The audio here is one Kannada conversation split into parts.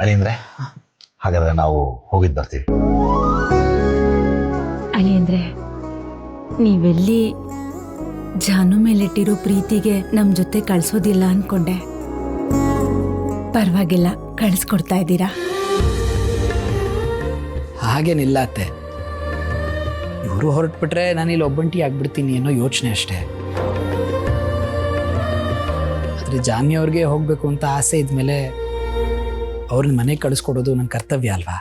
ಅಳಿಯಂದ್ರೆ ಹಾಗಾದ್ರೆ ನಾವು ಹೋಗಿದ್ದು ಬರ್ತೀವಿ. ಅಳಿಯಂದ್ರೆ ನೀವೆಲ್ಲಿ ಜಾನು ಮೇಲಿಟ್ಟಿರೋ ಪ್ರೀತಿಗೆ ನಮ್ ಜೊತೆ ಕಳ್ಸೋದಿಲ್ಲ ಅನ್ಕೊಂಡೆ. ಪರವಾಗಿಲ್ಲ, ಕಳಿಸ್ಕೊಡ್ತಾ ಇದ್ದೀರಾ. ಹಾಗೇನಿಲ್ಲ ಅತ್ತೆ, ಇವರು ಹೊರಟ್ಬಿಟ್ರೆ ನಾನು ಇಲ್ಲಿ ಒಬ್ಬಂಟಿ ಆಗ್ಬಿಡ್ತೀನಿ ಅನ್ನೋ ಯೋಚನೆ ಅಷ್ಟೇ. ಆದರೆ ಜಾನ್ವಿ ಅವ್ರಿಗೆ ಹೋಗಬೇಕು ಅಂತ ಆಸೆ ಇದ್ಮೇಲೆ ಅವ್ರನ್ನ ಮನೆಗೆ ಕಳಿಸ್ಕೊಡೋದು ನನ್ನ ಕರ್ತವ್ಯ ಅಲ್ವಾ?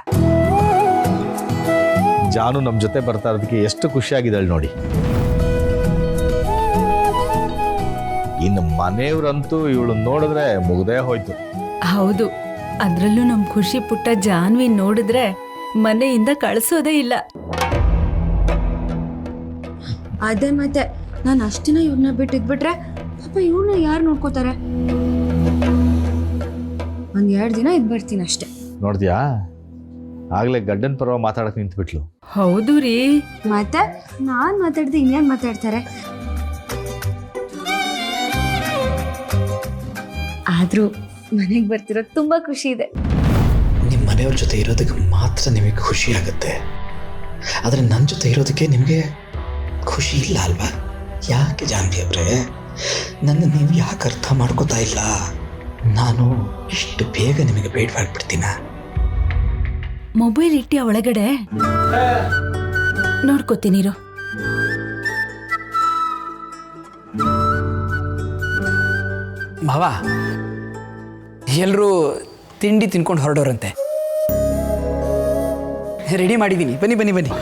ಜಾನು ನಮ್ಮ ಜೊತೆ ಬರ್ತಾ ಇರೋದಕ್ಕೆ ಎಷ್ಟು ಖುಷಿಯಾಗಿದ್ದಾಳೆ ನೋಡಿ. ಇನ್ನು ಮನೆಯವ್ರಂತೂ ಇವಳು ನೋಡಿದ್ರೆ ಮುಗ್ದೇ ಹೋಯ್ತು. ಹೌದು, ಅದ್ರಲ್ಲೂ ನಮ್ ಖುಷಿ ಪುಟ್ಟ ಜಾನ್ವಿ ನೋಡಿದ್ರೆ ಮನೆಯಿಂದ ಕಳಿಸೋದೇ ಇಲ್ಲ. ಅದೇ ಮತ್ತೆ ನಾನು ಅಷ್ಟಿನ ಇವ್ರನ್ನ ಬಿಟ್ಟಿದ್ಬಿಟ್ರೆ ಪಾಪ ಇವ್ರನ್ನ ಯಾರು ನೋಡ್ಕೋತಾರೆ? ಒಂದ್ 2 ದಿನ ಇದ್ ಬರ್ತೀನಿ ಅಷ್ಟೆ. ನೋಡ್ದ್ಯಾ, ಆಗ್ಲೇ ಗಡ್ಡನ್ ಪರ್ವ ಮಾತಾಡಕ್ ನಿಂತ್ಬಿಟ್ಲು. ಹೌದು ರೀ. ಮತ್ತೆ ನಾನ್ ಮಾತಾಡ್ದೆ ಇನ್ನೇನ್ ಮಾತಾಡ್ತಾರೆ? ಆದ್ರೂ ಮನೆಗೆ ಬರ್ತಿರೋದು ತುಂಬಾ ಖುಷಿ ಇದೆ. ನಿಮ್ಮ ಮನೆಯವ್ರ ಜೊತೆ ಇರೋದಕ್ಕೆ ಮಾತ್ರ ನಿಮಗೆ ಖುಷಿ ಆಗುತ್ತೆ, ಆದರೆ ನನ್ನ ಜೊತೆ ಇರೋದಕ್ಕೆ ನಿಮಗೆ ಖುಷಿ ಇಲ್ಲ ಅಲ್ವಾ? ಯಾಕೆ ಜಾನ್ವಿ ಅವರೇ, ನನ್ನ ನೀವು ಯಾಕೆ ಅರ್ಥ ಮಾಡ್ಕೋತಾ ಇಲ್ಲ? ನಾನು ಇಷ್ಟು ಬೇಗ ನಿಮಗೆ ಬೇಡವಾಗ್ಬಿಡ್ತೀನ? ಮೊಬೈಲ್ ಇಟ್ಟಿ ಒಳಗಡೆ ನೋಡ್ಕೋತೀನಿರು. ಮಾವ, ಎಲ್ಲರೂ ತಿಂಡಿ ತಿನ್ಕೊಂಡು ಹೊರಡೋರಂತೆ. ರೆಡಿ ಮಾಡಿದ್ದೀನಿ, ಬನ್ನಿ ಬನ್ನಿ ಬನ್ನಿ.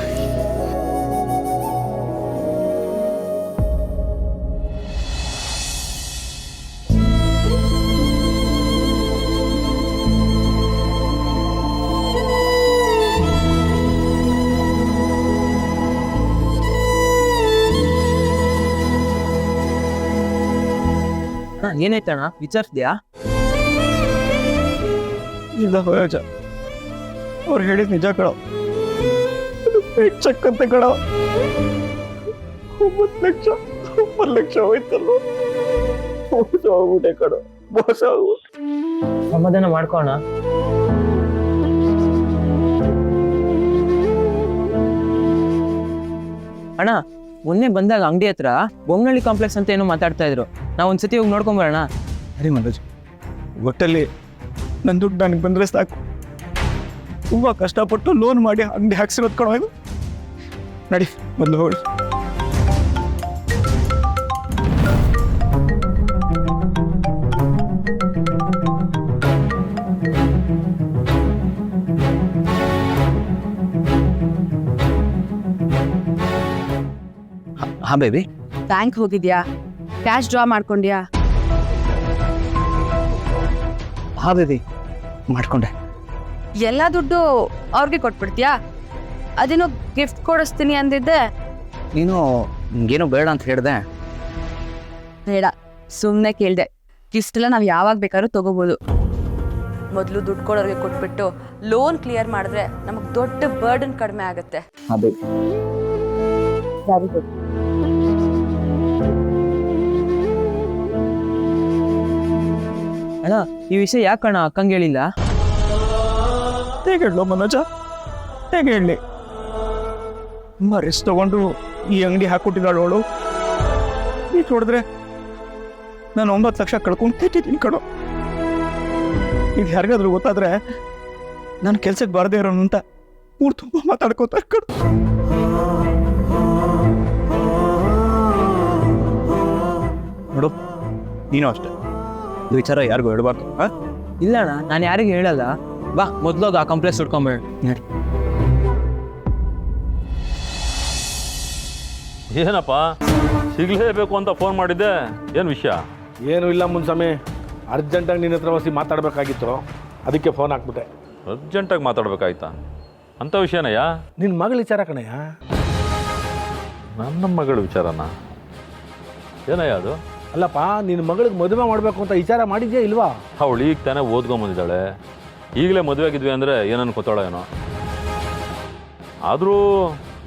ಏನಾಯ್ತಣ್ಣ, ವಿಚಾರಿಸ್ದ್ಯಾ? ಇಲ್ಲ ಹೋಯಜ, ಅವ್ರು ಹೇಳಿದ ನಿಜ ಕಣೋ. ಚೆಕ್ ಅಂತ ಕಣೋ, 9 ಲಕ್ಷ ಹೋಯ್ತಲ್ಲ. ಮೋಸ ಆಗ್ಬಿಟ್ಟೆ ಕಣೋ, ಮೋಸ ಆಗ್ಬಿಟ್ಟೆ. ಸಮಾಧಾನ ಮಾಡ್ಕೋಣ. ಅಣ್ಣ, ಮೊನ್ನೆ ಬಂದಾಗ ಅಂಗಡಿ ಹತ್ರ ಬೊಮ್ಮನಹಳ್ಳಿ ಕಾಂಪ್ಲೆಕ್ಸ್ ಅಂತ ಏನೋ ಮಾತಾಡ್ತಾ ಇದ್ರು. ನಾವು ಒಂದ್ಸತಿ ಹೋಗಿ ನೋಡ್ಕೊಂಬರೋಣ. ಅರೆ ಮನೋಜ್, ಒಟ್ಟಲ್ಲಿ ನನ್ನ ದುಡ್ಡು ನನಗೆ ಬಂದರೆ ಸಾಕು. ತುಂಬ ಕಷ್ಟಪಟ್ಟು ಲೋನ್ ಮಾಡಿ ಅಂಗಡಿ ಹಾಕ್ಸಿರೋದು ಕಣೋ ಇದು. ನಡಿ ಮೊದಲು ಹೋಗಿ. ಹಾ ಬೇಬಿ. ಬ್ಯಾಂಕ್ ಹೋಗಿದ್ಯಾ? ಕ್ಯಾಶ್ ಡ್ರಾ ಮಾಡ್ಕೊಂಡ್ಯಾ? ಹಾ ಬೇಬಿ, ಮಾಡ್ಕೊಂಡೆ. ಎಲ್ಲ ದುಡ್ಡು ಅವ್ರಿಗೆ ಕೊಟ್ಬಿಡ್ತೀಯಾ? ಅದೇನೋ ಗಿಫ್ಟ್ ಕೊಡಿಸ್ತೀನಿ ಅಂದಿದ್ದೆ. ನೀನು ಏನೋ ಬೇಡ ಅಂತ ಹೇಳ್ದೆ. ಬೇಡ, ಸುಮ್ಮನೆ ಕೇಳಿದೆ. ಗಿಫ್ಟ್ ಎಲ್ಲ ನಾವು ಯಾವಾಗ ಬೇಕಾದ್ರೂ ತಗೋಬೋದು. ಮೊದಲು ದುಡ್ಡು ಕೊಡೋರಿಗೆ ಕೊಟ್ಬಿಟ್ಟು ಲೋನ್ ಕ್ಲಿಯರ್ ಮಾಡಿದ್ರೆ ನಮಗೆ ದೊಡ್ಡ ಬರ್ಡನ್ ಕಡಿಮೆ ಆಗುತ್ತೆ. ಹಾ ಬೇಬಿ. Very good. ಅಣ್ಣ, ಈ ವಿಷಯ ಯಾಕಣ್ಣ ಅಕ್ಕಂಗೆ ಹೇಳಿಲ್ಲ? ಹೇಗೆ ಹೇಳೋ ಮನೋಜ, ಹೇಗೆ ಹೇಳಲಿ? ತುಂಬ ರಿಸ್ಕ್ ತಗೊಂಡು ಈ ಅಂಗಡಿ ಹಾಕ್ಕೊಟ್ಟಿದ್ದಾಳು ಅವಳು. ಈ ನೋಡಿದ್ರೆ ನಾನು 9 ಲಕ್ಷ ಕಳ್ಕೊಂಡು ತಿಂತೀನಿ ಕಣೋ. ಇದು ಯಾರಿಗಾದ್ರೂ ಗೊತ್ತಾದ್ರೆ ನಾನು ಕೆಲ್ಸಕ್ಕೆ ಬಾರದೇ ಇರೋನು ಅಂತ ಊರು ತುಂಬ ಮಾತಾಡ್ಕೋತಾರೆ ಕಣೋ. ನೋಡು, ನೀನು ಅಷ್ಟೇ, ಈ ವಿಚಾರ ಯಾರಿಗೂ ಹೇಳ್ಬಾರ್ದು. ಇಲ್ಲ ಅಣ್ಣ, ನಾನು ಯಾರಿಗೂ ಹೇಳಲ್ಲ. ಬಾ ಮೊದ್ಲೋಗ ಆ ಕಾಂಪ್ಲೆಕ್ಸ್ ಹುಡ್ಕೊಂಬೇಡ. ನಡಿ. ಏನಪ್ಪ, ಸಿಗಲೇಬೇಕು ಅಂತ ಫೋನ್ ಮಾಡಿದ್ದೆ, ಏನು ವಿಷಯ? ಏನೂ ಇಲ್ಲ ಮುನ್ಸ್ವಾಮಿ, ಅರ್ಜೆಂಟಾಗಿ ನಿನ್ನ ಹತ್ರ ಹೊಸಿ ಮಾತಾಡಬೇಕಾಗಿತ್ತು, ಅದಕ್ಕೆ ಫೋನ್ ಹಾಕ್ಬಿಟ್ಟೆ. ಅರ್ಜೆಂಟಾಗಿ ಮಾತಾಡ್ಬೇಕಾಯ್ತಾ? ಅಂಥ ವಿಷಯನಯ್ಯ? ನಿನ್ನ ಮಗಳ ವಿಚಾರ ಕಣಯ್ಯ. ನನ್ನ ಮಗಳ ವಿಚಾರನ? ಏನಯ್ಯ ಅದು? ಅಲ್ಲಪ್ಪ, ನಿನ್ನ ಮಗಳಿಗೆ ಮದುವೆ ಮಾಡಬೇಕು ಅಂತ ವಿಚಾರ ಮಾಡಿದ್ಯಾ ಇಲ್ವಾ? ಅವಳು ಈಗ ತಾನೇ ಓದ್ಕೊಂಬಂದಿದ್ದಾಳೆ. ಈಗಲೇ ಮದುವೆ ಆಗಿದ್ವಿ ಅಂದರೆ ಏನನ್ನು ಕೂತಾಳೋ ಏನೋ. ಆದರೂ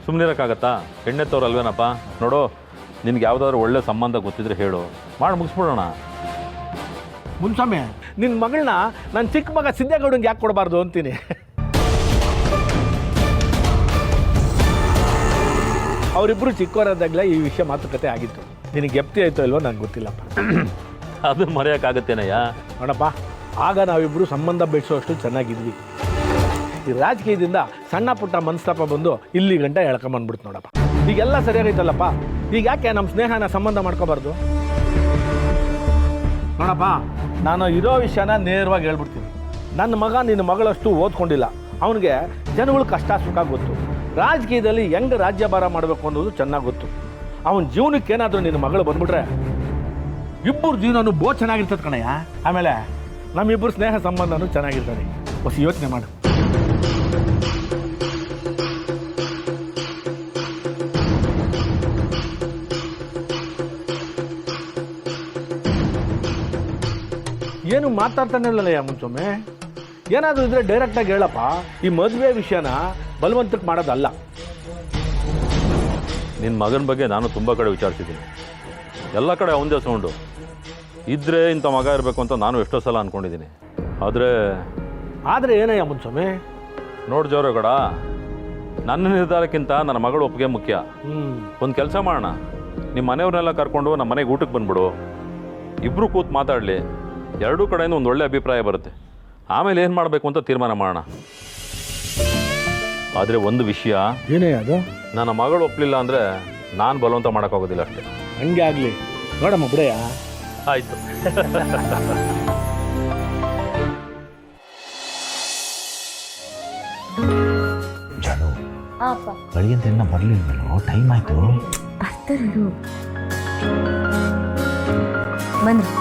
ಸುಮ್ಮನಿರೋಕ್ಕಾಗತ್ತಾ? ಹೆಣ್ಣೆತ್ತವ್ರು ಅಲ್ವೇನಪ್ಪ? ನೋಡು, ನಿನ್ಗೆ ಯಾವುದಾದ್ರೂ ಒಳ್ಳೆ ಸಂಬಂಧ ಗೊತ್ತಿದ್ರೆ ಹೇಳು, ಮಾಡಿ ಮುಗಿಸ್ಬಿಡೋಣ. ಮುನ್ಸ್ವಾಮಿ ನಿನ್ನ ಮಗಳನ್ನ ನನ್ನ ಚಿಕ್ಕ ಮಗ ಸಿದ್ದೇಗೌಡಂಗೆ ಯಾಕೆ ಕೊಡಬಾರ್ದು ಅಂತೀನಿ. ಅವರಿಬ್ಬರು ಚಿಕ್ಕವರಾದಾಗಲೇ ಈ ವಿಷಯ ಮಾತುಕತೆ ಆಗಿತ್ತು. ನಿನಗೆ ಎಪ್ತಿ ಆಯಿತೋ ಇಲ್ವೋ ನನಗೆ ಗೊತ್ತಿಲ್ಲಪ್ಪ. ಅದನ್ನು ಮರೆಯೋಕ್ಕಾಗತ್ತೇನಯ್ಯ? ನೋಡಪ್ಪ, ಆಗ ನಾವಿಬ್ಬರು ಸಂಬಂಧ ಬೆಳೆಸೋಷ್ಟು ಚೆನ್ನಾಗಿದ್ವಿ. ಈ ರಾಜಕೀಯದಿಂದ ಸಣ್ಣ ಪುಟ್ಟ ಮನಸ್ತಾಪ ಬಂದು ಇಲ್ಲಿ ಗಂಟ ಎಳ್ಕೊಂಬಂದ್ಬಿಡ್ತು ನೋಡಪ್ಪ. ಈಗೆಲ್ಲ ಸರಿಯಾಗೈತಲ್ಲಪ್ಪ, ಈಗ ಯಾಕೆ ನಮ್ಮ ಸ್ನೇಹನ ಸಂಬಂಧ ಮಾಡ್ಕೋಬಾರ್ದು? ನೋಡಪ್ಪ, ನಾನು ಇರೋ ವಿಷಯನ ನೇರವಾಗಿ ಹೇಳ್ಬಿಡ್ತೀನಿ. ನನ್ನ ಮಗ ನಿನ್ನ ಮಗಳಷ್ಟು ಓದ್ಕೊಂಡಿಲ್ಲ. ಅವನಿಗೆ ಜನಗಳ ಕಷ್ಟ ಸುಖ ಗೊತ್ತು. ರಾಜಕೀಯದಲ್ಲಿ ಹೆಂಗೆ ರಾಜ್ಯಭಾರ ಮಾಡಬೇಕು ಅನ್ನೋದು ಚೆನ್ನಾಗಿ ಗೊತ್ತು. ಅವನ ಜೀವನಕ್ಕೆ ಏನಾದರೂ ನಿನ್ನ ಮಗಳು ಬಂದ್ಬಿಟ್ರೆ ಇಬ್ಬರು ಜೀವನನೂ ಬಹು ಚೆನ್ನಾಗಿರ್ತದೆ ಕಣಯ್ಯ. ಆಮೇಲೆ ನಮ್ಮಿಬ್ಬರು ಸ್ನೇಹ ಸಂಬಂಧನೂ ಚೆನ್ನಾಗಿರ್ತದೆ. ಹೊಸ ಯೋಚನೆ ಮಾಡು. ಏನು ಮಾತಾಡ್ತಾನೆ ಇಲ್ಲಯ್ಯ ಮುನ್ಸೊಮ್ಮೆ. ಏನಾದರೂ ಇದ್ರೆ ಡೈರೆಕ್ಟಾಗಿ ಹೇಳಪ್ಪ. ಈ ಮದುವೆ ವಿಷಯನ ಬಲವಂತಕ್ಕೆ ಮಾಡೋದಲ್ಲ. ನಿನ್ನ ಮಗನ ಬಗ್ಗೆ ನಾನು ತುಂಬ ಕಡೆ ವಿಚಾರಿಸಿದ್ದೀನಿ. ಎಲ್ಲ ಕಡೆ ಅವನದೇ ಸೌಂಡು. ಇದ್ದರೆ ಇಂಥ ಮಗ ಇರಬೇಕು ಅಂತ ನಾನು ಎಷ್ಟೋ ಸಲ ಅಂದ್ಕೊಂಡಿದ್ದೀನಿ. ಆದರೆ ಏನಯ್ಯ ಮುನ್ಸೊಮ್ಮೆ? ನೋಡಿ ಜೋರಗೌಡ, ನನ್ನ ನಿರ್ಧಾರಕ್ಕಿಂತ ನನ್ನ ಮಗಳ ಒಪ್ಪಿಗೆ ಮುಖ್ಯ. ಒಂದು ಕೆಲಸ ಮಾಡೋಣ, ನಿಮ್ಮ ಮನೆಯವ್ರನ್ನೆಲ್ಲ ಕರ್ಕೊಂಡು ನಮ್ಮ ಮನೆಗೆ ಊಟಕ್ಕೆ ಬಂದ್ಬಿಡು. ಇಬ್ಬರು ಕೂತು ಮಾತಾಡಲಿ. ಎರಡೂ ಕಡೆಯಿಂದ ಒಂದು ಒಳ್ಳೆ ಅಭಿಪ್ರಾಯ ಬರುತ್ತೆ. ಆಮೇಲೆ ಏನು ಮಾಡಬೇಕು ಅಂತ ತೀರ್ಮಾನ ಮಾಡೋಣ. ಆದರೆ ಒಂದು ವಿಷಯ, ಏನೇ ಅದು? ನನ್ನ ಮಗಳು ಒಪ್ಪಲಿಲ್ಲ ಅಂದರೆ ನಾನು ಬಲವಂತ ಮಾಡೋಕ್ಕಾಗೋದಿಲ್ಲ ಅಷ್ಟೇ. ಹಂಗೆ ಆಗಲಿ ನೋಡಮ್ಮ ಬಿಡಯ್ಯ. ಆಯಿತು. ಜಾನು, ಬೆಳಿಗ್ಗೆ ಇನ್ನ ಬರಲಿಲ್ವೋ? ಟೈಮ್ ಆಯಿತು. ಅಷ್ಟರು ಬಂದ್ರು.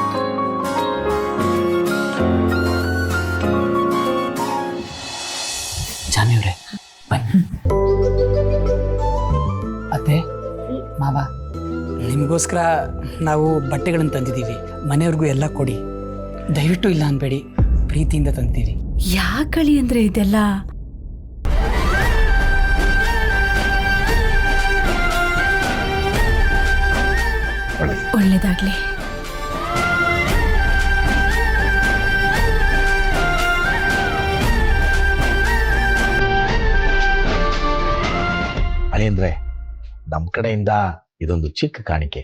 ಜಾನಿಯವ್ರೆ ಬನ್ನಿ. ಅತ್ತೆ ಮಾವ, ನಿಮಗೋಸ್ಕರ ನಾವು ಬಟ್ಟೆಗಳನ್ನು ತಂದಿದ್ದೀವಿ. ಮನೆಯವ್ರಿಗೂ ಎಲ್ಲ ಕೊಡಿ. ದಯವಿಟ್ಟು ಇಲ್ಲ ಅನ್ಬೇಡಿ, ಪ್ರೀತಿಯಿಂದ ತಂದಿದ್ದೀವಿ. ಯಾಕಳಿ ಅಂದ್ರೆ ಇದೆಲ್ಲ? ಒಳ್ಳೇದಾಗ್ಲಿ. ಅಳಿಯಂದ್ರೆ, ನಮ್ಮ ಕಡೆಯಿಂದ ಇದೊಂದು ಚಿಕ್ಕ ಕಾಣಿಕೆ.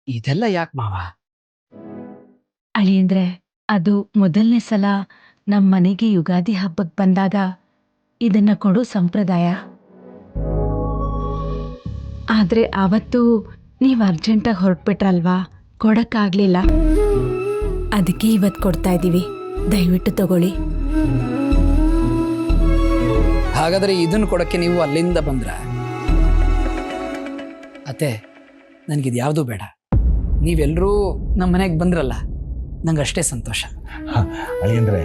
ಇದೆಲ್ಲ ಯಾಕೆ ಮಾವ? ಅಳಿಯಂದ್ರೆ, ಅದು ಮೊದಲನೇ ಸಲ ನಮ್ಮ ಮನೆಗೆ ಯುಗಾದಿ ಹಬ್ಬಕ್ಕೆ ಬಂದಾಗ ಇದನ್ನ ಕೊಡೋ ಸಂಪ್ರದಾಯ. ಆದ್ರೆ ಅವತ್ತು ನೀವು ಅರ್ಜೆಂಟಾಗಿ ಹೊರಟ್ಬಿಟ್ರಲ್ವಾ, ಕೊಡಕ್ಕಾಗ್ಲಿಲ್ಲ. ಅದಕ್ಕೆ ಇವತ್ತು ಕೊಡ್ತಾ ಇದ್ದೀವಿ. ದಯವಿಟ್ಟು ತಗೊಳ್ಳಿ. ಹಾಗಾದರೆ ಇದನ್ನು ಕೊಡೋಕ್ಕೆ ನೀವು ಅಲ್ಲಿಂದ ಬಂದ್ರ? ಅತ್ತೆ, ನನಗಿದು ಯಾವುದೂ ಬೇಡ. ನೀವೆಲ್ಲರೂ ನಮ್ಮ ಮನೆಗೆ ಬಂದ್ರಲ್ಲ, ನಂಗೆ ಅಷ್ಟೇ ಸಂತೋಷ. ಅಳಿಯಂದ್ರೆ,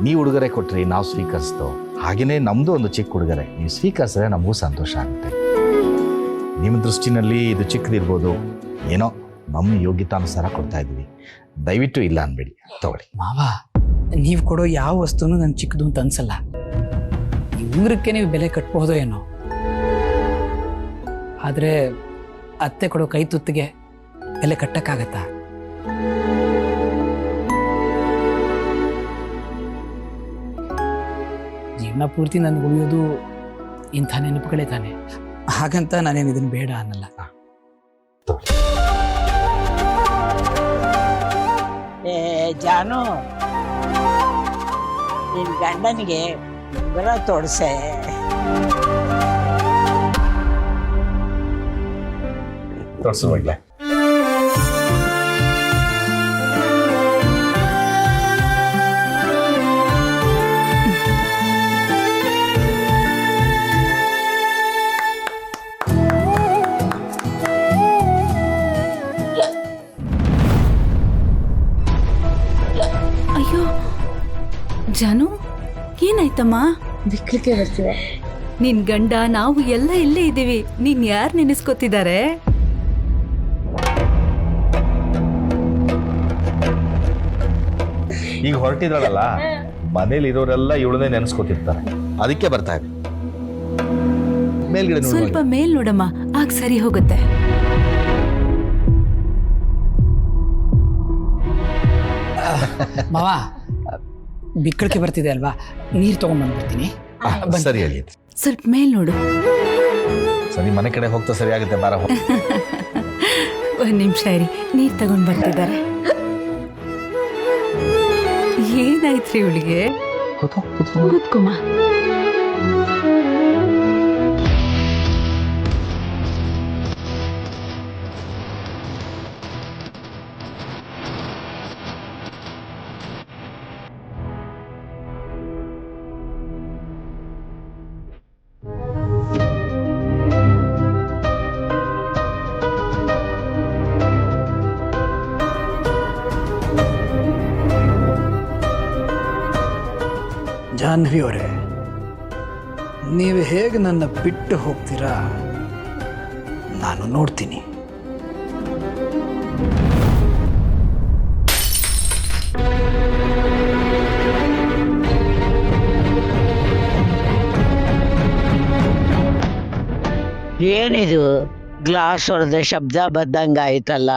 ನೀವು ಉಡುಗೊರೆ ಕೊಟ್ರಿ, ನಾವು ಸ್ವೀಕರಿಸ್ತು. ಹಾಗೆಯೇ ನಮ್ಮದು ಒಂದು ಚಿಕ್ಕ ಉಡುಗೊರೆ ನೀವು ಸ್ವೀಕರಿಸಿದ್ರೆ ನಮಗೂ ಸಂತೋಷ ಆಗುತ್ತೆ. ನಿಮ್ಮ ದೃಷ್ಟಿನಲ್ಲಿ ಇದು ಚಿಕ್ಕದಿರ್ಬೋದು, ಏನೋ ನಮ್ಮ ಯೋಗ್ಯತಾನುಸಾರ ಕೊಡ್ತಾ ಇದ್ದೀವಿ. ದಯವಿಟ್ಟು ಇಲ್ಲ ಅನ್ಬೇಡಿ, ತಗೊಳ್ಳಿ. ಮಾವ, ನೀವು ಕೊಡೋ ಯಾವ ವಸ್ತುನೂ ನನ್ನ ಚಿಕ್ಕದು ಅಂತ ಅನ್ಸಲ್ಲ. ಈ ಉಂಗುರಕ್ಕೆ ನೀವು ಬೆಲೆ ಕಟ್ಬಹುದೋ ಏನೋ, ಆದರೆ ಅತ್ತೆ ಕೊಡೋ ಕೈ ತುತ್ತಿಗೆ ಬೆಲೆ ಕಟ್ಟಕ್ಕಾಗತ್ತಾ? ಜೀವನ ಪೂರ್ತಿ ನನಗೆ ಉಳಿಯೋದು ಇಂಥ ನೆನಪುಗಳೇ ತಾನೆ. ಹಾಗಂತ ನಾನೇನು ಇದನ್ನು ಬೇಡ ಅನ್ನಲ್ಲ. ಜಾನು, ನಿನ್ ಗಂಡನಿಗೆ ಉಂಗುರ ತೋಡ್ಸೆ. ತೋರಿಸುವಾಗ್ಲೇ ಅಯ್ಯೋ ಜಾನು, ಏನಾಯ್ತಮ್ಮ? ಬಿಕ್ಲಿಕ್ಕೆ ಬರ್ತೀವಿ. ನಿನ್ ಗಂಡ ನಾವು ಎಲ್ಲ ಇಲ್ಲೇ ಇದ್ದೀವಿ. ನೀನ್ ಯಾರು ನೆನೆಸ್ಕೊತಿದ್ದಾರೆ? ಈಗ ಹೊರಟಿದ್ರಲ್ಲ, ಮನೇಲಿ ಇರೋರೆಲ್ಲ ಇವಳನ್ನೇ ನೆನೆಸ್ಕೊತಿರ್ತಾರೆ. ಅದಕ್ಕೆ ಬರ್ತಾ ಇದೆ. ಮೇಲ್ಗಡೆ ಸ್ವಲ್ಪ ಮೇಲ್ ನೋಡಮ್ಮ, ಆಗ ಸರಿ ಹೋಗುತ್ತೆ. ಮಾವ ಬಿಕ್ಕಳಿಕೆ ಬರ್ತಿದೆ ಅಲ್ವಾ, ನೀರು ತೊಗೊಂಡ್ಬಂದ್ಬಿಡ್ತೀನಿ. ಸರಿ ಹೇಳಿ. ಸ್ವಲ್ಪ ಮೇಲ್ ನೋಡು. ಸರಿ, ಮನೆ ಕಡೆ ಹೋಗ್ತಾ ಸರಿ ಆಗುತ್ತೆ. ಬಾರ ಒಂದು ನಿಮಿಷ ಇರಿ, ನೀರು ತಗೊಂಡ್ ಬರ್ತಿದ್ದಾರೆ. ಏನಾಯ್ತ್ರಿ ಇವಳಿಗೆ? ಕೂತ್ಕೊಮ್ಮ. ಜಾಹ್ನವಿ ಅವರೇ, ನೀವು ಹೇಗೆ ನನ್ನ ಬಿಟ್ಟು ಹೋಗ್ತೀರಾ ನಾನು ನೋಡ್ತೀನಿ. ಏನಿದು ಗ್ಲಾಸ್ ಹೊಡೆದ ಶಬ್ದ ಬದ್ದಂಗಾಯ್ತಲ್ಲ.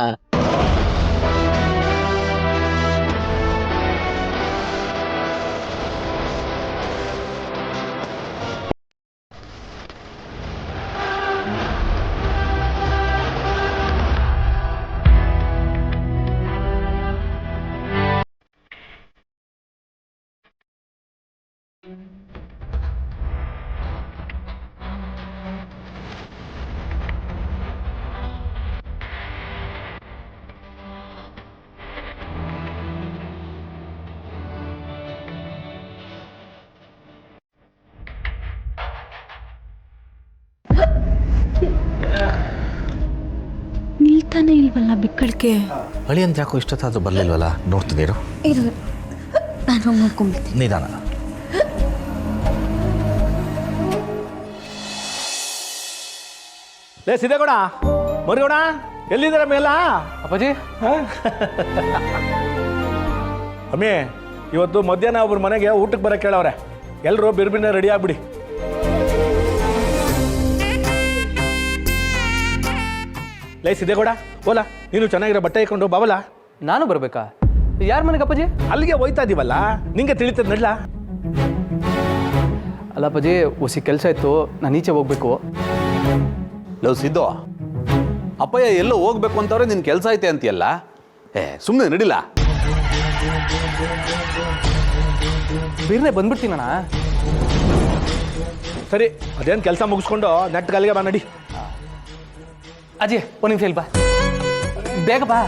ನಿಲ್ತಾನೆ ಇಲ್ವಲ್ಲ ಬಿಕ್ಕಳಿಕೆ. ಹಳಿ ಅಂತ ಯಾಕೋ ಇಷ್ಟೊತ್ತಾದ್ರೂ ಬರಲಿಲ್ವಲ್ಲ? ನೋಡ್ತಿದ್ದೀರು. ಇದು ನಾನು ನೋಡ್ಕೊಂಡ್ಬಿಡ್ತೀನಿ. ನಿಧಾನ. ಲೇ ಸಿದ್ದೇಗೌಡ, ಮರಿಗೌಡ, ಎಲ್ಲಿದ್ದೀರ ಮೇಲ? ಅಪ್ಪಾಜಿ, ಅಮ್ಮಿ, ಇವತ್ತು ಮಧ್ಯಾಹ್ನ ಒಬ್ರು ಮನೆಗೆ ಊಟಕ್ಕೆ ಬರೋಕೆ ಕೇಳವ್ರೆ. ಎಲ್ಲರೂ ಬಿರ್ಬಿನ ರೆಡಿ ಆಗ್ಬಿಡಿ. ಲೇ ಸಿದ್ದೇಗೌಡ, ಓಲ ನೀನು ಚೆನ್ನಾಗಿರೋ ಬಟ್ಟೆ ಹಾಕೊಂಡು ಬಾವಲ್ಲ. ನಾನು ಬರಬೇಕಾ? ಯಾರ ಮನೆಗೆ ಅಪ್ಪಾಜಿ? ಅಲ್ಲಿಗೆ ಹೋಯ್ತಾ ಇದೀವಲ್ಲ, ನಿಂಗೆ ತಿಳಿತದ ನಡ್ಲ. ಅಲ್ಲ ಅಪ್ಪಾಜಿ, ಹೊಸಿ ಕೆಲಸ ಇತ್ತು, ನಾನು ಈಚೆ ಹೋಗ್ಬೇಕು. ಲವ್ ಸಿದ್ದು, ಅಪ್ಪಯ್ಯ ಎಲ್ಲೋ ಹೋಗ್ಬೇಕು ಅಂತವ್ರೆ ನಿನ್ ಕೆಲಸ ಐತೆ ಅಂತೀಯಲ್ಲ. ಸುಮ್ಮನೆ ನಡಿಲ್ಲ. ಬೇರೆ ಬಂದ್ಬಿಡ್ತೀನಣ್ಣ. ಸರಿ, ಅದೇನು ಕೆಲಸ ಮುಗಿಸ್ಕೊಂಡು ನೆಟ್ಗಲ್ಲಿಗೆ ಬಾ, ನಡಿ. ಅಜಿ, ಒಂದು ನಿಮಿಷ ಇಲ್ಲಿ ಬಾ, ಬೇಗ ಬಾ.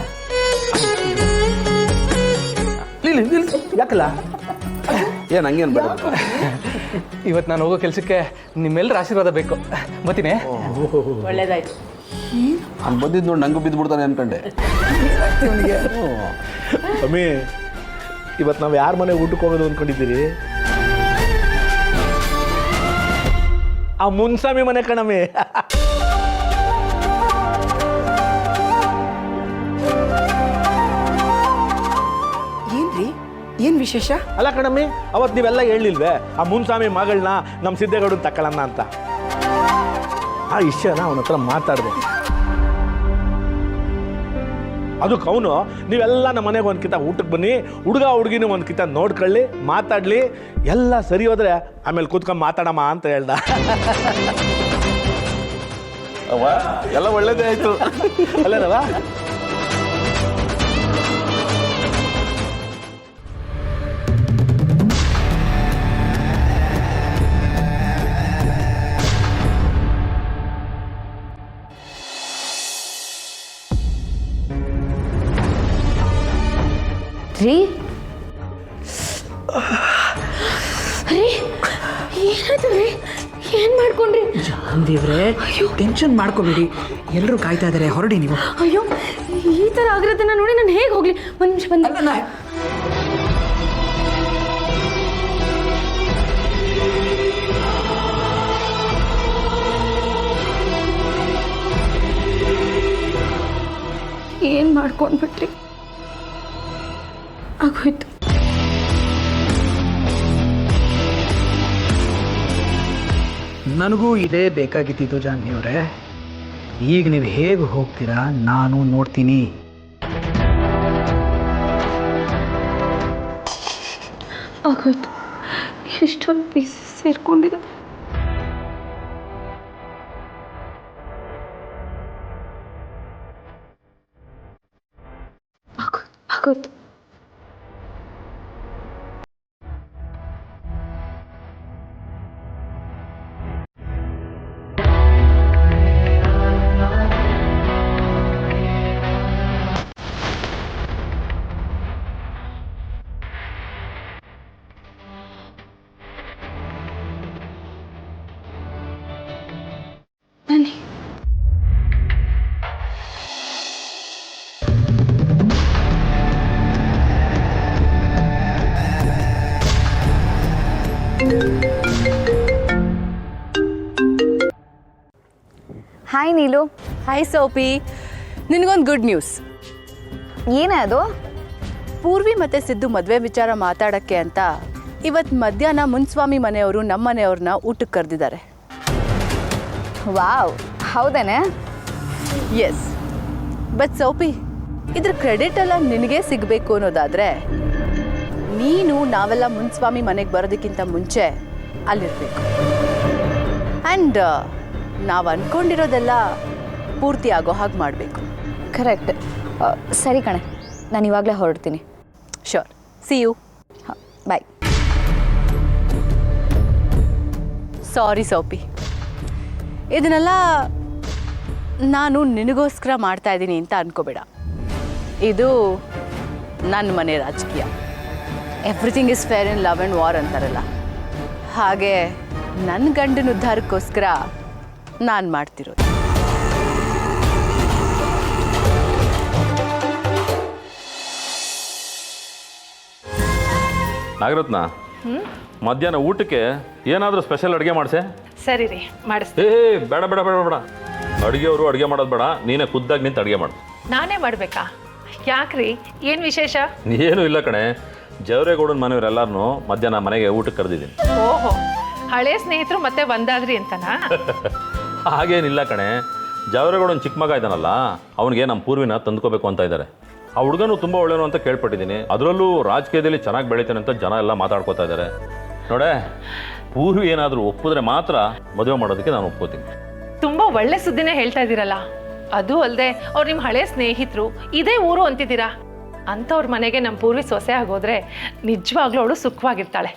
ಯಾಕಲ್ಲ? ಏನ್ ಹಂಗೇನ್ ಬೇಡ. ಇವತ್ತು ನಾನು ಹೋಗೋ ಕೆಲಸಕ್ಕೆ ನಿಮ್ಮೆಲ್ಲರ ಆಶೀರ್ವಾದ ಬೇಕು. ಬರ್ತೀನಿ. ಒಳ್ಳೇದಾಯ್ತು. ಅವ್ನು ಬಂದಿದ್ದು ನೋಡಿ ನಂಗೂ ಬಿದ್ದುಬಿಡ್ತಾನೆ ಅನ್ಕೊಂಡೆ. ಅಮ್ಮಿ, ಇವತ್ತು ನಾವು ಯಾರ ಮನೆ ಊಟಕ್ಕೆ ಹೋಗೋದು ಅಂದ್ಕೊಂಡಿದ್ದೀರಿ? ಆ ಮುನ್ಸ್ವಾಮಿ ಮನೆ ಕಣಮ್ಮಿ. ಏನ್ರಿ, ಏನ್ ವಿಶೇಷ? ಅಲ್ಲ ಕಣಮ್ಮಿ, ಅವತ್ತು ನೀವೆಲ್ಲ ಹೇಳಿಲ್ವೇ ಆ ಮುನ್ಸ್ವಾಮಿ ಮಗಳನ್ನ ನಮ್ಮ ಸಿದ್ದೇಗೌಡನ ತಕ್ಕಳನ್ನ ಅಂತ? ಆ ವಿಷಯನ ಅವನ ಹತ್ರ ಮಾತಾಡಿದೆ. ಅದಕ್ಕೆ ಅವನು ನೀವೆಲ್ಲ ನಮ್ಮ ಮನೆಗೆ ಒಂದು ಕಿತ ಊಟಕ್ಕೆ ಬನ್ನಿ, ಹುಡುಗ ಹುಡುಗಿನೂ ಒಂದು ಕಿತ ನೋಡ್ಕೊಳ್ಳಿ, ಮಾತಾಡಲಿ, ಎಲ್ಲ ಸರಿ ಹೋದ್ರೆ ಆಮೇಲೆ ಕೂತ್ಕೊಂಡು ಮಾತಾಡಮ್ಮ ಅಂತ ಹೇಳ್ದ. ಎಲ್ಲ ಒಳ್ಳೇದೇ ಆಯ್ತು ಅಲ್ಲೇನವ? ರೀ ರೀ, ಏನಾಯ್ತು ರೀ? ಏನ್ ಮಾಡ್ಕೊಂಡ್ರಿ? ಜಾನ್ದೇವ್ರೆ, ಟೆನ್ಷನ್ ಮಾಡ್ಕೋಬೇಡಿ, ಎಲ್ಲರೂ ಕಾಯ್ತಾ ಇದ್ದಾರೆ, ಹೊರಡಿ ನೀವು. ಅಯ್ಯೋ, ಈ ತರ ಆಗಿರೋದನ್ನ ನೋಡಿ ನಾನು ಹೇಗೆ ಹೋಗ್ಲಿ? ಒಂದ್ ನಿಮಿಷ ಬಂದ. ಏನ್ ಮಾಡ್ಕೊಂಡ್ಬಿಟ್ರಿ? ಆಗೋಯ್ತು. ನನಗೂ ಇದೇ ಬೇಕಾಗಿತ್ತು ಜಾನ್ವಿಯವರೇ. ಈಗ ನೀವು ಹೇಗೆ ಹೋಗ್ತೀರಾ ನಾನು ನೋಡ್ತೀನಿ. ಆಗೋಯ್ತು. ಎಷ್ಟೊಂದು ಪೀಸ್ ಸೇರ್ಕೊಂಡಿದೆ. ಆಗೋಯ್ತು. ಬನ್ನಿ. ಹಾಯ್ ನೀಲು. ಹಾಯ್ ಸೋಪಿ. ನಿನಗೊಂದು ಗುಡ್ ನ್ಯೂಸ್. ಏನೇ ಅದು? ಪೂರ್ವಿ ಮತ್ತು ಸಿದ್ದು ಮದುವೆ ವಿಚಾರ ಮಾತಾಡೋಕ್ಕೆ ಅಂತ ಇವತ್ತು ಮಧ್ಯಾಹ್ನ ಮುನ್ಸ್ವಾಮಿ ಮನೆಯವರು ನಮ್ಮ ಮನೆಯವ್ರನ್ನ ಊಟಕ್ಕೆ ಕರೆದಿದ್ದಾರೆ. ವಾವ್, ಹೌದೇನೆ? ಎಸ್. ಬಟ್ ಸೋಪಿ, ಇದ್ರ ಕ್ರೆಡಿಟ್ ಎಲ್ಲ ನಿನಗೆ ಸಿಗಬೇಕು ಅನ್ನೋದಾದರೆ ನೀನು ನಾವೆಲ್ಲ ಮುನ್ಸ್ವಾಮಿ ಮನೆಗೆ ಬರೋದಕ್ಕಿಂತ ಮುಂಚೆ ಅಲ್ಲಿರಬೇಕು. ಆ್ಯಂಡ್ ನಾವು ಅಂದ್ಕೊಂಡಿರೋದೆಲ್ಲ ಪೂರ್ತಿ ಆಗೋ ಹಾಗೆ ಮಾಡಬೇಕು. ಕರೆಕ್ಟ್. ಸರಿ ಕಣೆ, ನಾನು ಇವಾಗಲೇ ಹೊರಡ್ತೀನಿ. ಶ್ಯೂರ್. See you. ಹಾಂ, ಬಾಯ್. ಸಾರಿ ಸೋಪಿ, ಇದನ್ನೆಲ್ಲ ನಾನು ನಿನಗೋಸ್ಕರ ಮಾಡ್ತಾಯಿದ್ದೀನಿ ಅಂತ ಅಂದ್ಕೋಬೇಡ. ಇದು ನನ್ನ ಮನೆ ರಾಜಕೀಯ. Everything is fair in love and war ಅಂತಾರಲ್ಲ ಹಾಗೆ ನನ್ನ ಗಂಡನ ಉದ್ಧಾರಕ್ಕೋಸ್ಕರ ನಾನು ಮಾಡ್ತಿರೋದು. ನಾಗರತ್ನ, ಮಧ್ಯಾಹ್ನ ಊಟಕ್ಕೆ ಏನಾದರೂ ಸ್ಪೆಷಲ್ ಅಡುಗೆ ಮಾಡಿಸೆ? ಸರಿ ರೀ, ಮಾಡಿಸ್ತೀನಿ. ಬೇಡ ಬೇಡ ಬೇಡ ಬೇಡ, ಅಡುಗೆಯವರು ಅಡುಗೆ ಮಾಡೋದು ಬೇಡ, ನೀನೇ ಖುದ್ದಾಗಿ ನಿಂತು ಅಡುಗೆ ಮಾಡು. ನಾನೇ ಮಾಡಬೇಕಾ? ಯಾಕ್ರಿ, ಏನು ವಿಶೇಷ? ಏನೂ ಇಲ್ಲ ಕಣೆ, ಜವರೇಗೌಡನ ಮನೆಯವರೆಲ್ಲರನ್ನೂ ಮಧ್ಯಾಹ್ನ ಮನೆಗೆ ಊಟಕ್ಕೆ ಕರೆದಿದ್ದೀನಿ. ಓಹೋ, ಹಳೆ ಸ್ನೇಹಿತರು ಮತ್ತೆ ಒಂದಾದ್ರಿ ಅಂತನಾ? ಹಾಗೇನಿಲ್ಲ ಕಣೆ, ಜವರೇಗೌಡನ ಚಿಕ್ಕ ಮಗ ಇದ್ದಾನಲ್ಲ, ಅವನಿಗೆ ನಮ್ಮ ಪೂರ್ವಿನ ತಂದ್ಕೋಬೇಕು ಅಂತ ಇದ್ದಾರೆ. ಆ ಹುಡುಗನು ತುಂಬ ಒಳ್ಳೆಯನು ಅಂತ ಕೇಳ್ಪಟ್ಟಿದ್ದೀನಿ. ಅದರಲ್ಲೂ ರಾಜಕೀಯದಲ್ಲಿ ಚೆನ್ನಾಗಿ ಬೆಳಿತಾನೆ ಅಂತ ಜನ ಎಲ್ಲ ಮಾತಾಡ್ಕೋತಾ ಇದ್ದಾರೆ. ನೋಡೆ, ಪೂರ್ವಿ ಏನಾದರೂ ಒಪ್ಪಿದ್ರೆ ಮಾತ್ರ ಮದುವೆ ಮಾಡೋದಕ್ಕೆ ನಾನು ಒಪ್ಕೋತೀನಿ. ತುಂಬ ಒಳ್ಳೆ ಸುದ್ದಿನೇ ಹೇಳ್ತಾ ಇದ್ದೀರಲ್ಲ. ಅದು ಅಲ್ಲದೆ ಅವ್ರು ನಿಮ್ಮ ಹಳೆ ಸ್ನೇಹಿತರು, ಇದೇ ಊರು ಅಂತಿದ್ದೀರಾ. ಅಂಥವ್ರ ಮನೆಗೆ ನಮ್ಮ ಪೂರ್ವಿ ಸೊಸೆ ಆಗೋದ್ರೆ ನಿಜವಾಗ್ಲೂ ಅವಳು ಸುಖವಾಗಿರ್ತಾಳೆ.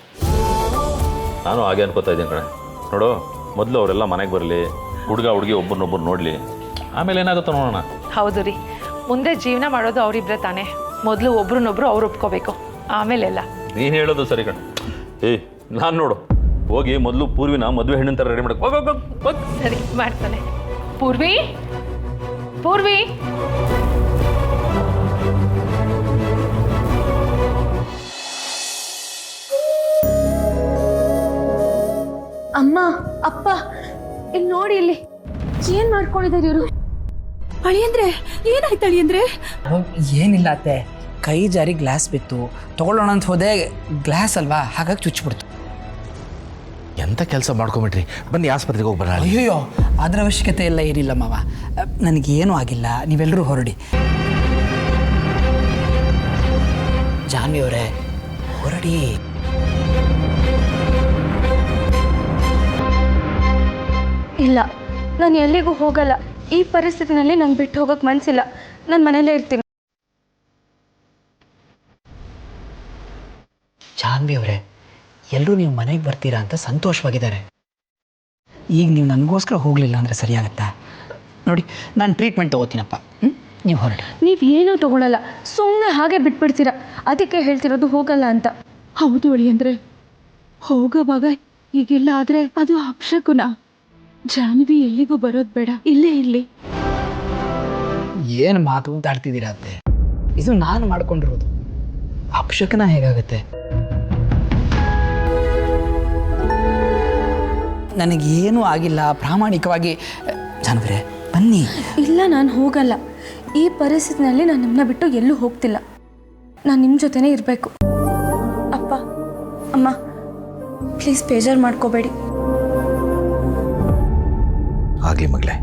ನಾನು ಹಾಗೆ ಅನ್ಕೋತಾ ಇದ್ದೀನಿ ಕಣೆ. ನೋಡು, ಮೊದಲು ಅವರೆಲ್ಲ ಮನೆಗೆ ಬರಲಿ, ಹುಡುಗ ಹುಡುಗಿ ಒಬ್ಬರನ್ನೊಬ್ಬರು ನೋಡಲಿ, ಆಮೇಲೆ ಏನಾಗುತ್ತೋ ನೋಡೋಣ. ಹೌದು ರೀ, ಮುಂದೆ ಜೀವನ ಮಾಡೋದು ಅವರಿಬ್ಬರೇ ತಾನೇ. ಮೊದಲು ಒಬ್ರನ್ನೊಬ್ರು ಅವ್ರು ಒಪ್ಕೋಬೇಕು, ಆಮೇಲೆಲ್ಲ. ನೀನು ಹೇಳೋದು ಸರಿ ಕಣೆ. ನಾನು ನೋಡು, ಹೋಗಿ ಮೊದಲು ಪೂರ್ವಿನ ಮದುವೆ ಹೆಣ್ಣಿನ ಥರ ರೆಡಿ ಮಾಡಕ್ಕೆ ಹೋಗಿ. ಸರಿ, ಮಾಡ್ತಾನೆ. ಪೂರ್ವಿ, ಪೂರ್ವಿ. ಅಮ್ಮ, ಅಪ್ಪ, ಇಲ್ಲಿ ನೋಡಿ, ಇಲ್ಲಿ ಏನ್ ಮಾಡ್ಕೊಂಡಿದ್ದಾರೆ ಇವರು? ಅಳಿಯಂದ್ರೆ ಏನಾಯ್ತು ಅಳಿಯಂದ್ರೆ? ಏನಿಲ್ಲ ಅತ್ತೆ, ಕೈ ಜಾರಿ ಗ್ಲಾಸ್ ಬಿತ್ತು, ತಗೊಳ್ಳೋಣ ಅಂತ ಹೋದೆ, ಗ್ಲಾಸ್ ಅಲ್ವಾ, ಹಾಗಾಗಿ ಚುಚ್ಚಿಬಿಡ್ತು. ಎಂಥ ಕೆಲಸ ಮಾಡ್ಕೊಂಬಿಟ್ರಿ. ಬನ್ನಿ ಆಸ್ಪತ್ರೆಗೆ ಹೋಗಿ ಬರೋಣ. ಅಯ್ಯೋ, ಅದರ ಅವಶ್ಯಕತೆ ಎಲ್ಲ ಏನಿಲ್ಲ ಮಾವ, ನನಗೇನೂ ಆಗಿಲ್ಲ, ನೀವೆಲ್ಲರೂ ಹೊರಡಿ. ಜಾನ್ವಿ ಅವರೇ, ಹೊರಡಿ. ಇಲ್ಲ, ನಾನು ಎಲ್ಲಿಗೂ ಹೋಗಲ್ಲ. ಈ ಪರಿಸ್ಥಿತಿನಲ್ಲಿ ನಂಗೆ ಬಿಟ್ಟು ಹೋಗೋಕೆ ಮನಸ್ಸಿಲ್ಲ. ನಾನು ಮನೇಲೇ ಇರ್ತೀನಿ. ಜಾನ್ವಿ ಅವರೇ, ಎಲ್ಲರೂ ನೀವು ಮನೆಗೆ ಬರ್ತೀರಾ ಅಂತ ಸಂತೋಷವಾಗಿದ್ದಾರೆ. ಈಗ ನೀವು ನನಗೋಸ್ಕರ ಹೋಗಲಿಲ್ಲ ಅಂದರೆ ಸರಿಯಾಗತ್ತಾ? ನೋಡಿ, ನಾನು ಟ್ರೀಟ್ಮೆಂಟ್ ತೊಗೋತೀನಪ್ಪ. ನೀವು ಹೊರಡಿ. ನೀವು ಏನೂ ತೊಗೊಳಲ್ಲ, ಸುಮ್ಮನೆ ಹಾಗೆ ಬಿಟ್ಬಿಡ್ತೀರಾ. ಅದಕ್ಕೆ ಹೇಳ್ತಿರೋದು ಹೋಗಲ್ಲ ಅಂತ. ಹೌದು ಅಳಿಯಂದ್ರೆ, ಹೋಗೋವಾಗ ಈಗಿಲ್ಲ ಆದರೆ ಅದು ಅಪಶಕುನ. ಜಾನ್ವಿ ಎಲ್ಲಿಗೂ ಬರೋದು ಬೇಡ, ಇಲ್ಲೇ ಇರಲಿ. ಏನು ಮಾತು ಅಂತ ಆಡ್ತಿದ್ದೀರಾ ಅತ್ತೆ? ಇದು ನಾನು ಮಾಡ್ಕೊಂಡಿರೋದು, ಅಪಶಕನ ಹೇಗಾಗತ್ತೆ? ನನಗೇನೂ ಆಗಿಲ್ಲ, ಪ್ರಾಮಾಣಿಕವಾಗಿ. ಜಾನ್ವರೇ, ಬನ್ನಿ. ಇಲ್ಲ, ನಾನು ಹೋಗಲ್ಲ. ಈ ಪರಿಸ್ಥಿತಿನಲ್ಲಿ ನಾನು ನಿಮ್ಮನ್ನ ಬಿಟ್ಟು ಎಲ್ಲೂ ಹೋಗ್ತಿಲ್ಲ. ನಾನು ನಿಮ್ಮ ಜೊತೆನೇ ಇರಬೇಕು. ಅಪ್ಪ, ಅಮ್ಮ, ಪ್ಲೀಸ್ ಬೇಜಾರು ಮಾಡ್ಕೋಬೇಡಿ. ಆಗಲಿ ಮಗಳೇ.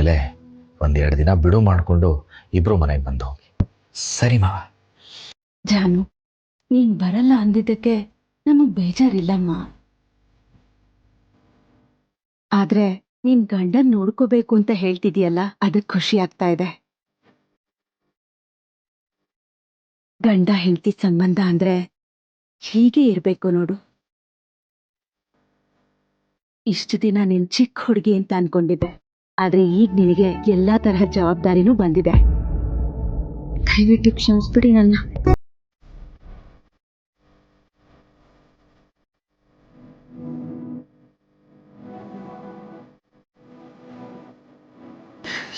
ಆದಮೇಲೆ 1-2 ದಿನ ಬಿಡು ಮಾಡಿಕೊಂಡು ಇಬ್ಬರು ಮನೆಗೆ ಬಂದು ಹೋಗಿ. ಸರಿ ಮಾವ. ಜಾನು, ನೀನ್ ಬರಲ್ಲ ಅಂದಿದ್ದಕ್ಕೆ ನಮಗ್ ಬೇಜಾರಿಲ್ಲಮ್ಮ. ಆದ್ರೆ ನೀನ್ ಗಂಡನ್ ನೋಡ್ಕೋಬೇಕು ಅಂತ ಹೇಳ್ತಿದೀಯಲ್ಲ, ಅದಕ್ ಖುಷಿ ಆಗ್ತಾ ಇದೆ. ಗಂಡ ಹೆಂಡತಿ ಸಂಬಂಧ ಅಂದ್ರೆ ಹೀಗೆ ಇರ್ಬೇಕು ನೋಡು. ಇಷ್ಟು ದಿನ ನೀನ್ ಚಿಕ್ಕ ಹುಡುಗಿ ಅಂತ ಅನ್ಕೊಂಡಿದ್ದೆ, ಆದ್ರೆ ಈಗ ನಿನಗೆ ಎಲ್ಲಾ ತರಹ ಜವಾಬ್ದಾರಿನೂ ಬಂದಿದೆ. ದಯವಿಟ್ಟು ಕ್ಷಮಿಸ್ಬಿಡಿ ನನ್ನ.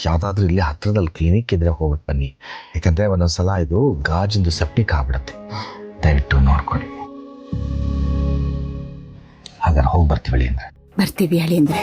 ಯಾವುದಾದ್ರೂ ಇಲ್ಲಿ ಹತ್ರದಲ್ಲಿ ಕ್ಲಿನಿಕ್ ಇದ್ರೆ ಹೋಗ್ಬಿಟ್ಟು ಬನ್ನಿ. ಯಾಕಂದರೆ ಒಂದೊಂದ್ಸಲ ಇದು ಗಾಜಿಂದು ಸೆಪ್ಟಿಕ್ ಆಗ್ಬಿಡುತ್ತೆ. ದಯವಿಟ್ಟು ನೋಡ್ಕೊಳ್ಳಿ. ಹಾಗಾದ್ರೆ ಹೋಗಿ ಬರ್ತೀವಿ ಅಂದರೆ. ಬರ್ತೀವಿ ಅಳಿಯಂದ್ರೆ.